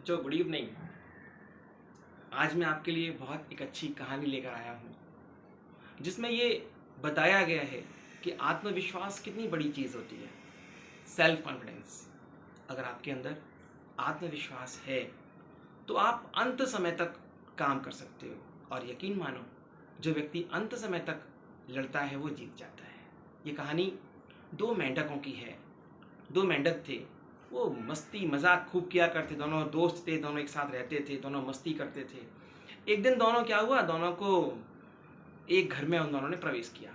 बच्चों good evening. आज मैं आपके लिए बहुत एक अच्छी कहानी लेकर आया हूँ जिसमें ये बताया गया है कि आत्मविश्वास कितनी बड़ी चीज़ होती है। Self confidence. अगर आपके अंदर आत्मविश्वास है तो आप अंत समय तक काम कर सकते हो, और यकीन मानो जो व्यक्ति अंत समय तक लड़ता है वो जीत जाता है। ये कहानी दो मेंढकों की है। दो मेंढक थे, वो मस्ती मजाक खूब किया करते, दोनों दोस्त थे, दोनों एक साथ रहते थे, दोनों मस्ती करते थे। एक दिन दोनों क्या हुआ, दोनों को एक घर में उन दोनों ने प्रवेश किया।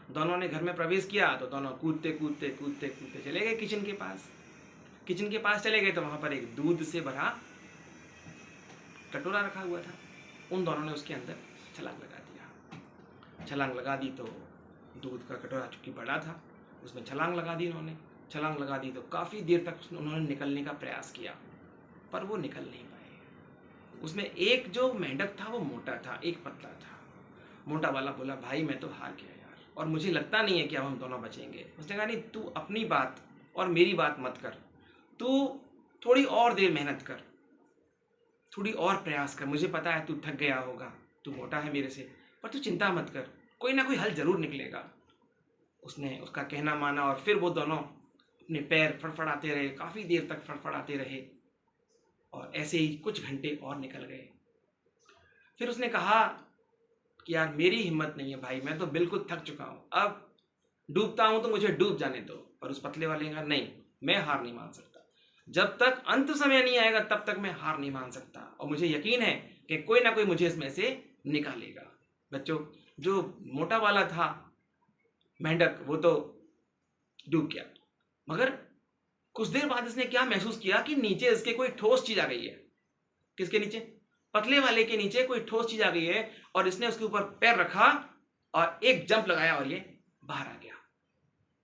दोनों ने घर में प्रवेश किया तो दोनों कूदते कूदते कूदते कूदते चले गए किचन के पास। किचन के पास चले गए तो वहां पर एक दूध से भरा कटोरा रखा हुआ था। उन दोनों ने उसके अंदर छलांग लगा दिया। छलांग लगा दी तो दूध का कटोरा चूंकि बड़ा था, उसमें छलांग लगा दी उन्होंने। छलांग लगा दी तो काफ़ी देर तक उन्होंने निकलने का प्रयास किया, पर वो निकल नहीं पाए। उसमें एक जो मेंढक था वो मोटा था, एक पतला था। मोटा वाला बोला, भाई मैं तो हार गया यार, और मुझे लगता नहीं है कि अब हम दोनों बचेंगे। उसने कहा, नहीं, तू अपनी बात और मेरी बात मत कर, तू थोड़ी और देर मेहनत कर, थोड़ी और प्रयास कर। मुझे पता है तू थक गया होगा, तू मोटा है मेरे से, पर तू चिंता मत कर, कोई ना कोई हल जरूर निकलेगा। उसने उसका कहना माना और फिर वो दोनों अपने पैर फड़फड़ाते रहे, काफ़ी देर तक फड़फड़ाते रहे, और ऐसे ही कुछ घंटे और निकल गए। फिर उसने कहा कि यार मेरी हिम्मत नहीं है भाई, मैं तो बिल्कुल थक चुका हूँ, अब डूबता हूँ तो मुझे डूब जाने दो। पर उस पतले वाले ने कहा, नहीं, मैं हार नहीं मान सकता, जब तक अंत समय नहीं आएगा तब तक मैं हार नहीं मान सकता, और मुझे यकीन है कि कोई ना कोई मुझे इसमें से निकालेगा। बच्चों, जो मोटा वाला था मेंढक वो तो डूब गया, मगर कुछ देर बाद इसने क्या महसूस किया कि नीचे इसके कोई ठोस चीज आ गई है। किसके नीचे? पतले वाले के नीचे कोई ठोस चीज आ गई है, और इसने उसके ऊपर पैर रखा और एक जंप लगाया और ये बाहर आ गया।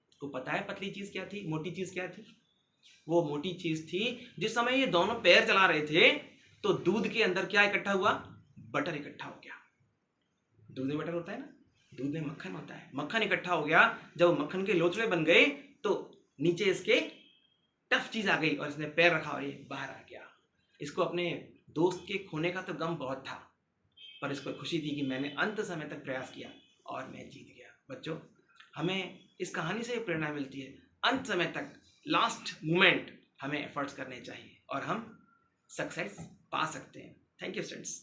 उसको पता है पतली चीज क्या थी, मोटी चीज क्या थी? वो मोटी चीज थी, जिस समय ये दोनों पैर चला रहे थे तो दूध के अंदर क्या इकट्ठा हुआ? बटर इकट्ठा हो गया। दूध में बटर होता है ना, दूध में मक्खन होता है, मक्खन इकट्ठा हो गया। जब मक्खन के लोचड़े बन गए तो नीचे इसके टफ चीज आ गई और इसने पैर रखा और ये बाहर आ गया। इसको अपने दोस्त के खोने का तो गम बहुत था, पर इसको खुशी थी कि मैंने अंत समय तक प्रयास किया और मैं जीत गया। बच्चों, हमें इस कहानी से प्रेरणा मिलती है, अंत समय तक, लास्ट मोमेंट हमें एफर्ट्स करने चाहिए और हम सक्सेस पा सकते हैं। Thank you students.